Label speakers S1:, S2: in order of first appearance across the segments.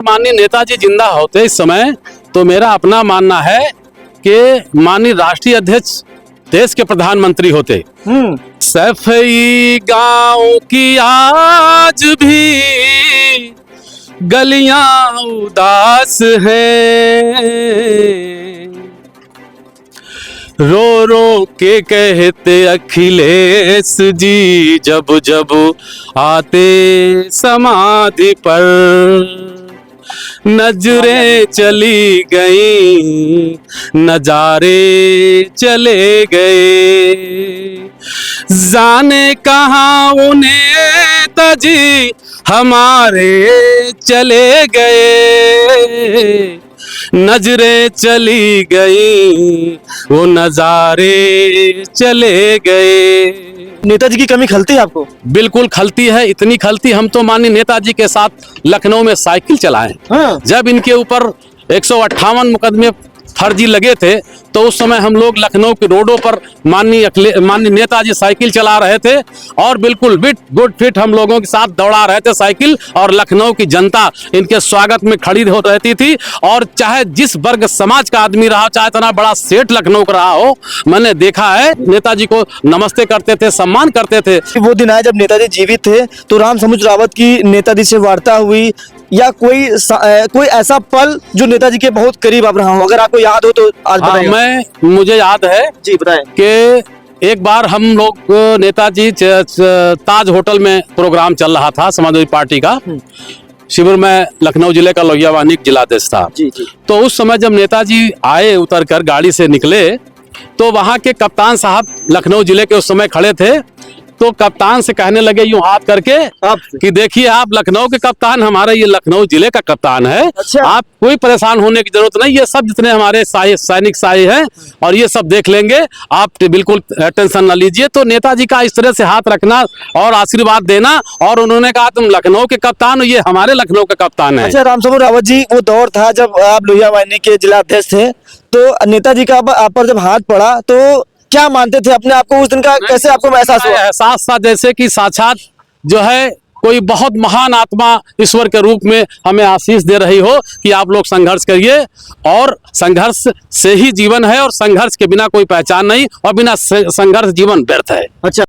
S1: माननीय नेताजी जिंदा होते इस समय तो मेरा अपना मानना है कि माननीय राष्ट्रीय अध्यक्ष देश के प्रधानमंत्री होते। सफाई गांव की आज भी गलियां उदास हैं, रो रो के कहते अखिलेश जी जब जब आते समाधि पर। नजरें चली गई नजारे चले गए, जाने कहाँ वो नेताजी हमारे चले गए। नजरें चली गई वो नजारे चले गए।
S2: नेताजी की कमी खलती है आपको?
S1: बिल्कुल खलती है, इतनी खलती हम तो माननीय नेताजी के साथ लखनऊ में साइकिल चलाए। जब इनके ऊपर 158 मुकदमे फर्जी लगे थे तो उस समय हम लोग लखनऊ के रोडों पर माननीय नेताजी साइकिल चला रहे थे और बिल्कुल गुड फिट हम लोगों के साथ दौड़ा रहे थे साइकिल, और लखनऊ की जनता इनके स्वागत में खड़ी हो रहती थी। और चाहे जिस वर्ग समाज का आदमी रहा, चाहे इतना बड़ा सेठ लखनऊ का रहा हो, मैंने देखा है नेताजी को नमस्ते करते थे, सम्मान करते थे।
S2: वो दिन आए जब नेताजी जीवित थे तो रामसमुद्र रावत की नेताजी से वार्ता हुई या कोई ऐसा पल जो नेताजी के बहुत करीब आप रहा हो, अगर आपको याद हो तो आज बताइए।
S1: मुझे याद है
S2: जी बताएं
S1: कि एक बार हम लोग नेताजी ताज होटल में प्रोग्राम चल रहा था समाजवादी पार्टी का शिविर में, लखनऊ जिले का लोहिया वाहिनी जिलाध्यक्ष था।
S2: जी।
S1: तो उस समय जब नेताजी आए, उतर कर गाड़ी से निकले तो वहां के कप्तान साहब लखनऊ जिले के उस समय खड़े थे, तो कप्तान से कहने लगे यूं हाथ करके कि देखिए आप लखनऊ के कप्तान, हमारे ये लखनऊ जिले का कप्तान है।
S2: अच्छा।
S1: आप कोई परेशान होने की जरूरत नहीं, ये सब जितने हमारे सैनिक साई हैं और ये सब देख लेंगे, आप बिल्कुल टेंशन न लीजिए। तो नेताजी का इस तरह से हाथ रखना और आशीर्वाद देना, और उन्होंने कहा तुम लखनऊ के कप्तान हो, ये हमारे लखनऊ का कप्तान है।
S2: अच्छा रामसमुद्र रावत जी, वो दौर था जब आप लोहिया वाहिनी के जिला अध्यक्ष थे, तो नेताजी का आप पर जब हाथ पड़ा तो क्या मानते थे अपने आप को उस दिन का? कैसे आपको एहसास हुआ?
S1: एहसास था जैसे कि साक्षात जो है कोई बहुत महान आत्मा ईश्वर के रूप में हमें आशीष दे रही हो कि आप लोग संघर्ष करिए, और संघर्ष से ही जीवन है, और संघर्ष के बिना कोई पहचान नहीं, और बिना संघर्ष जीवन व्यर्थ है।
S2: अच्छा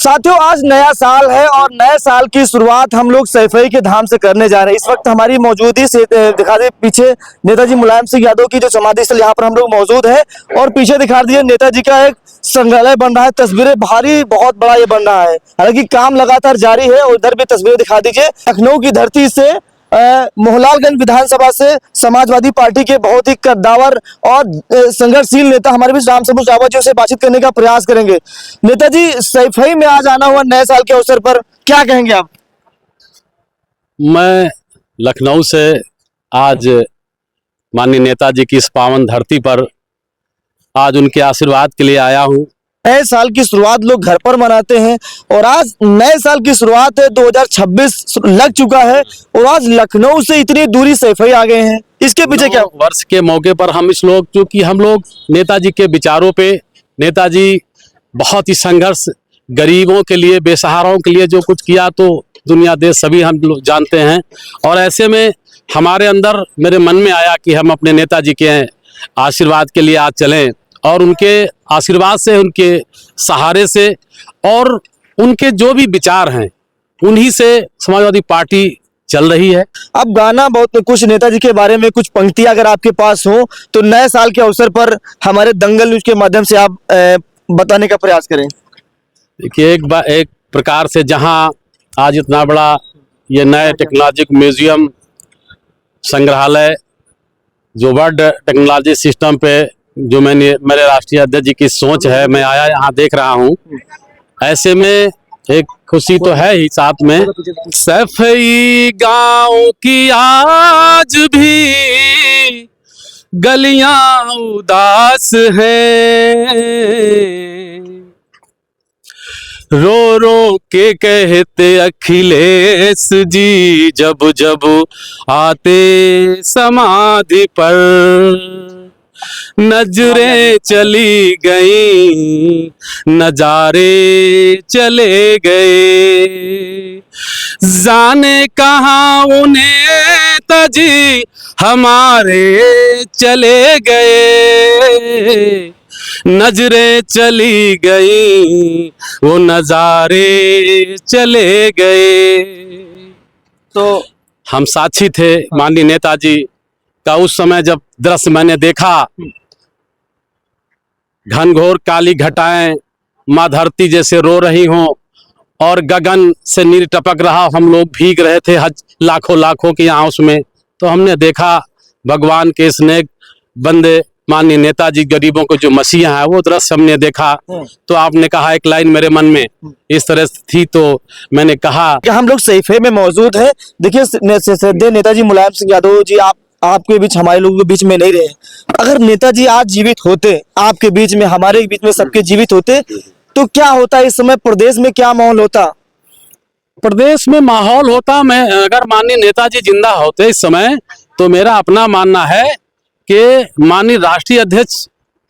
S2: साथियों, आज नया साल है और नए साल की शुरुआत हम लोग सैफई के धाम से करने जा रहे हैं। इस वक्त हमारी मौजूदगी से दिखा दे पीछे नेताजी मुलायम सिंह यादव की जो समाधि स्थल यहाँ पर हम लोग मौजूद है, और पीछे दिखा दिए नेताजी का एक संग्रहालय बन रहा है। तस्वीरें भारी बहुत बड़ा ये बन रहा है, हालांकि काम लगातार जारी है। और इधर भी तस्वीरें दिखा दीजिए, लखनऊ की धरती से मोहनलालगंज विधानसभा से समाजवादी पार्टी के बहुत ही कद्दावर और संघर्षशील नेता हमारे बीच रामसमुद्र रावत जी से बातचीत करने का प्रयास करेंगे। नेताजी, सैफई में आज आना हुआ नए साल के अवसर पर क्या कहेंगे आप?
S1: मैं लखनऊ से आज माननीय नेताजी की इस पावन धरती पर आज उनके आशीर्वाद के लिए आया हूँ।
S2: नए साल की शुरुआत लोग घर पर मनाते हैं और आज नए साल की शुरुआत है, 2026 लग चुका है और आज लखनऊ से इतनी दूरी सैफई आ गए हैं, इसके पीछे क्या?
S1: वर्ष के मौके पर क्योंकि हम लोग नेताजी के विचारों पे, नेताजी बहुत ही संघर्ष, गरीबों के लिए, बेसहाराओं के लिए जो कुछ किया तो दुनिया देश सभी हम लोग जानते हैं। और ऐसे में हमारे अंदर, मेरे मन में आया कि हम अपने नेताजी के आशीर्वाद के लिए आज चलें, और उनके आशीर्वाद से, उनके सहारे से और उनके जो भी विचार हैं उन्हीं से समाजवादी पार्टी चल रही है।
S2: अब गाना बहुत कुछ नेताजी के बारे में कुछ पंक्तियां अगर आपके पास हो तो नए साल के अवसर पर हमारे दंगल न्यूज के माध्यम से आप बताने का प्रयास करें।
S1: देखिए, एक प्रकार से जहां आज इतना बड़ा ये नए टेक्नोलॉजी म्यूजियम संग्रहालय जो वर्ल्ड टेक्नोलॉजी सिस्टम पे जो मेरे राष्ट्रीय अध्यक्ष जी की सोच है, मैं आया यहाँ देख रहा हूँ, ऐसे में एक खुशी तो है ही साथ में। सफाई गांव की आज भी गलियां उदास हैं, रो रो के कहते अखिलेश जी जब जब आते समाधि पर। नजरें चली गई, नजारे चले गए, जाने कहाँ उन्हें तजी हमारे चले गए, नजरें चली गई, वो नजारे चले गए।
S2: तो
S1: हम साक्षी थे माननीय नेताजी का। उस समय जब दृश्य मैंने देखा, घनघोर काली घटाएं माँ धरती जैसे रो रही हों और गगन से नीर टपक रहा, हम लोग भीग रहे थे लाखों लाखों की आंसू में, तो हमने देखा भगवान के स्नेह बंदे माननीय नेताजी गरीबों को जो मसीहा है, वो दृश्य हमने देखा। तो आपने कहा एक लाइन मेरे मन में इस तरह थी, तो मैंने कहा
S2: कि हम लोग सैफे में मौजूद हैं। देखिए श्रद्धेय नेताजी मुलायम सिंह यादव जी आपके बीच, हमारे लोगों के बीच में नहीं रहे। अगर नेताजी आज जीवित होते, आपके बीच में, हमारे बीच में, सबके जीवित होते, तो क्या होता इस समय प्रदेश में, क्या माहौल होता?
S1: प्रदेश में माहौल होता, मैं अगर माननीय नेताजी जिंदा होते इस समय, तो मेरा अपना मानना है कि माननीय राष्ट्रीय अध्यक्ष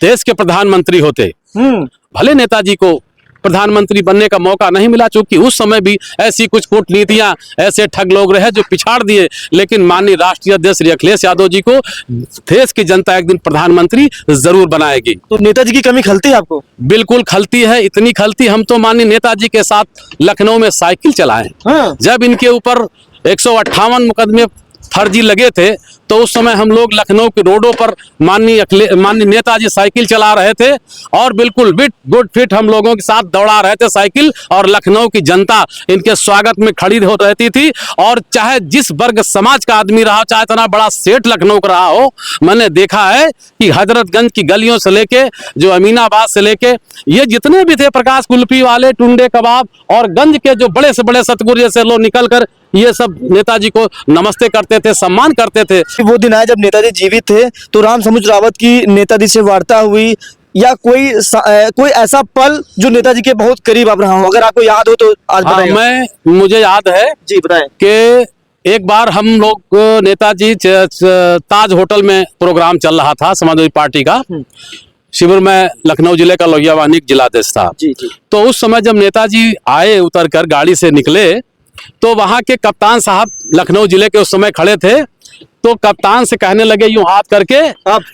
S1: देश के प्रधानमंत्री होते। भले नेताजी को प्रधानमंत्री बनने का मौका नहीं मिला, चूंकि उस समय भी ऐसी कुछ कूटनीतियां, ऐसे ठग लोग रहे जो पिछाड़ दिए, लेकिन माननीय राष्ट्रीय अध्यक्ष श्री अखिलेश यादव जी को देश की जनता एक दिन प्रधानमंत्री जरूर बनाएगी।
S2: तो नेताजी की कमी खलती है आपको?
S1: बिल्कुल खलती है, इतनी खलती हम तो माननीय नेताजी के साथ लखनऊ में साइकिल चलाए। जब इनके ऊपर 158 मुकदमे फर्जी लगे थे, तो उस समय हम लोग लखनऊ के रोडों पर माननीय नेताजी साइकिल चला रहे थे और बिल्कुल गुड फिट हम लोगों के साथ दौड़ा रहे थे साइकिल, और लखनऊ की जनता इनके स्वागत में खड़ी हो रहती थी। और चाहे जिस वर्ग समाज का आदमी रहा, चाहे इतना बड़ा सेठ लखनऊ का रहा हो, मैंने देखा है कि हजरतगंज की गलियों से लेके जो अमीनाबाद से लेके ये जितने भी थे, प्रकाश कुल्फी वाले, टुंडे कबाब और गंज के जो बड़े से बड़े सतगुरु जैसे लोग निकल कर ये सब नेताजी को नमस्ते करते थे, सम्मान करते थे।
S2: वो दिन आया जब नेताजी जीवित थे, तो राम समुद्र रावत की नेताजी से वार्ता हुई, या कोई ऐसा पल जो नेताजी के बहुत करीब आप रहा हो, अगर आपको याद हो तो आज बताइए।
S1: मुझे याद है
S2: जी, बताएं
S1: कि एक बार हम लोग नेताजी ताज होटल में प्रोग्राम चल रहा था समाजवादी पार्टी का शिविर में, लखनऊ जिले का लोहिया वाहिनी जिलाध्यक्ष था।
S2: जी जी।
S1: तो उस समय जब नेताजी आए, उतर कर गाड़ी से निकले, तो वहां के कप्तान साहब लखनऊ जिले के उस समय खड़े थे, तो कप्तान से कहने लगे यूं हाथ करके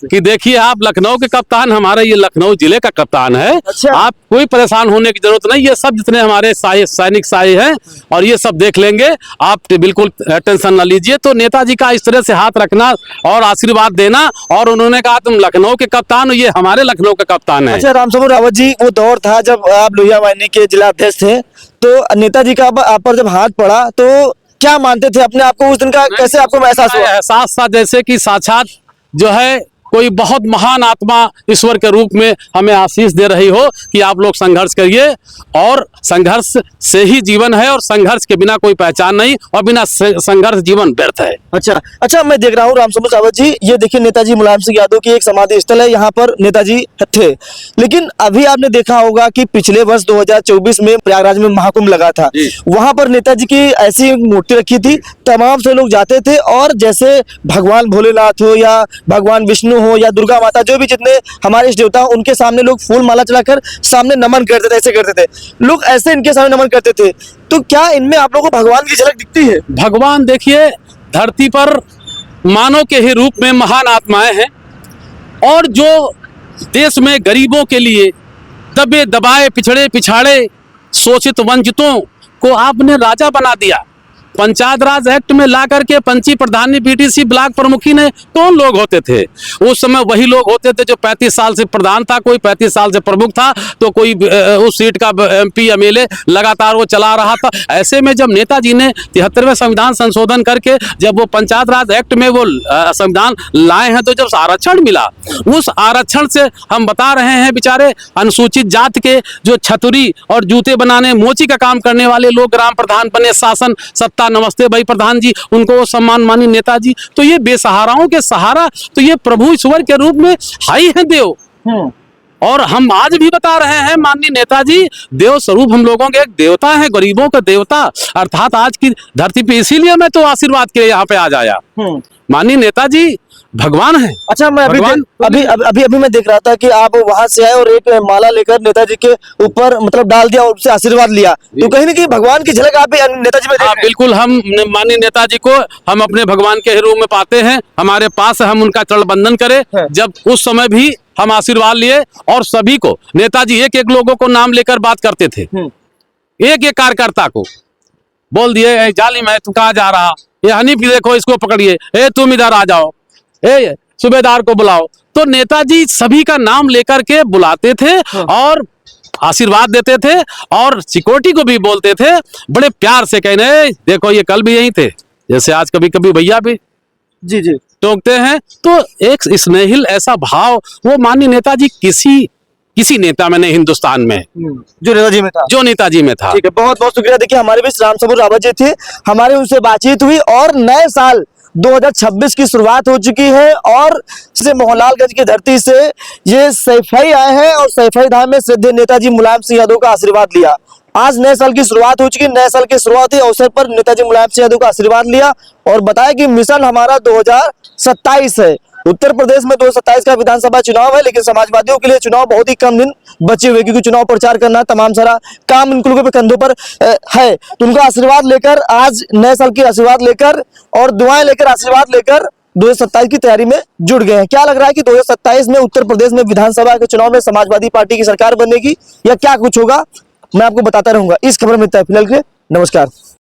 S1: कि देखिए आप लखनऊ के कप्तान, हमारे ये लखनऊ जिले का कप्तान है।
S2: अच्छा।
S1: आप कोई परेशान होने की जरूरत नहीं, ये सब जितने हमारे सैनिक साई हैं और ये सब देख लेंगे, आप बिल्कुल टेंशन न लीजिए। तो नेताजी का इस तरह से हाथ रखना और आशीर्वाद देना, और उन्होंने कहा तुम लखनऊ के कप्तान हो, ये हमारे लखनऊ के कप्तान है।
S2: अच्छा रामसमुद्र रावत जी, वो दौर था जब आप लोहिया वाहिनी के जिला अध्यक्ष थे, तो नेताजी का आप पर जब हाथ पड़ा, तो क्या मानते थे अपने आप को उस दिन का? कैसे आपको महसूस हुआ?
S1: एहसास था जैसे कि साक्षात जो है कोई बहुत महान आत्मा ईश्वर के रूप में हमें आशीष दे रही हो कि आप लोग संघर्ष करिए, और संघर्ष से ही जीवन है, और संघर्ष के बिना कोई पहचान नहीं, और बिना संघर्ष जीवन व्यर्थ है।
S2: अच्छा मैं देख रहा हूँ रामसमुद्र रावत जी, ये देखिए नेताजी मुलायम सिंह यादव की एक समाधि स्थल है, यहाँ पर नेताजी थे। लेकिन अभी आपने देखा होगा कि पिछले वर्ष 2024 में प्रयागराज में महाकुंभ लगा था, वहां पर नेताजी की ऐसी मूर्ति रखी थी, तमाम से लोग जाते थे और जैसे भगवान भोलेनाथ हो या भगवान विष्णु हो या दुर्गा माता, जो भी जितने हमारे इष्ट देवता, उनके सामने लोग फूल माला चलाकर सामने नमन करते थे, ऐसे करते थे लोग, ऐसे इनके सामने नमन करते थे। तो क्या इनमें आप लोगों को भगवान की झलक दिखती है?
S1: भगवान देखिए धरती पर मानव के ही रूप में महान आत्माएं हैं, और जो देश में गरीबों के लिए, दबे दबाए, पिछड़े पिछाड़े, शोषित वंचितों को आपने राजा बना दिया। पंचायत राज एक्ट में ला करके पंची प्रधानी, बीटीसी ब्लॉक प्रमुखी ने कौन लोग होते थे? उस समय वही लोग होते थे जो 35 साल से प्रधान था, कोई 35 साल से प्रमुख था, तो कोई उस सीट का MP MLA लगातार वो चला रहा था। ऐसे में जब नेताजी ने 73वें संविधान संशोधन करके जब वो पंचायत राज एक्ट में वो संविधान लाए हैं, तो जब आरक्षण मिला, उस आरक्षण से हम बता रहे हैं बेचारे अनुसूचित जाति के जो छतुरी और जूते बनाने, मोची का काम करने वाले लोग ग्राम प्रधान बने, शासन सत्ता, नमस्ते भाई प्रधान जी, उनको सम्मान मानी नेताजी। तो ये बेसहाराओं के सहारा, तो ये प्रभु ईश्वर के रूप में हाई है देव। और हम आज भी बता रहे हैं माननीय नेताजी देव स्वरूप हम लोगों के एक देवता है, गरीबों का देवता, अर्थात आज की धरती पे। इसीलिए मैं तो आशीर्वाद के लिए यहाँ पे आज आया। माननीय नेताजी भगवान है।
S2: अच्छा, मैं
S1: भगवान
S2: अभी मैं देख रहा था कि आप वहां से आए और एक माला लेकर नेताजी के ऊपर मतलब डाल दिया और उससे आशीर्वाद लिया, तो कहीं ना कहीं भगवान की झलक आप भी नेताजी में देख
S1: हाँ
S2: रहे हैं।
S1: बिल्कुल, हम माननीय नेताजी को हम अपने भगवान के रूप में पाते हैं। हमारे पास है, हम उनका चरण बंदन करें।
S2: हाँ।
S1: जब उस समय भी हम आशीर्वाद लिए और सभी को, नेताजी एक एक लोगों को नाम लेकर बात करते थे। एक एक कार्यकर्ता को बोल दिए, "ए जालिम है, तू कहाँ जा रहा? ये हनीफ देखो, इसको पकड़िए। ए तुम इधर आ जाओ, ए सूबेदार को बुलाओ।" तो नेताजी सभी का नाम लेकर के बुलाते थे और आशीर्वाद देते थे और सिक्योरिटी को भी बोलते थे बड़े प्यार से, कहने देखो ये कल भी यही थे, जैसे आज कभी कभी भैया भी
S2: जी जी
S1: टोकते हैं। तो एक स्नेहिल ऐसा भाव वो माननीय नेताजी किसी नेता में नहीं हिंदुस्तान में,
S2: जो नेताजी में था,
S1: जो नेताजी में था।
S2: ठीक है, बहुत बहुत शुक्रिया। देखिए, हमारे बीच राम सबूर रावत जी थे, हमारी उनसे बातचीत हुई और नए साल 2026 की शुरुआत हो चुकी है और से मोहनलालगंज की धरती से ये सैफई आए हैं और सैफई धाम में श्रद्धेय नेताजी मुलायम सिंह यादव का आशीर्वाद लिया। आज नए साल की शुरुआत हो चुकी है, नए साल के शुरुआती अवसर पर नेताजी मुलायम सिंह यादव का आशीर्वाद लिया और बताया कि मिशन हमारा 2027 है। उत्तर प्रदेश में 2027 का विधानसभा चुनाव है, लेकिन समाजवादियों के लिए चुनाव बहुत ही कम दिन बचे हुए, क्योंकि चुनाव प्रचार करना तमाम सारा काम इन लोगों के कंधों पर है। तो उनका आशीर्वाद लेकर, आज नए साल की आशीर्वाद लेकर और दुआएं लेकर, आशीर्वाद लेकर 2027 की तैयारी में जुट गए हैं। क्या लग रहा है कि 2027 में उत्तर प्रदेश में विधानसभा के चुनाव में समाजवादी पार्टी की सरकार बनेगी या क्या कुछ होगा, मैं आपको बताता रहूंगा। इस खबर में इतना है, फिलहाल के लिए नमस्कार।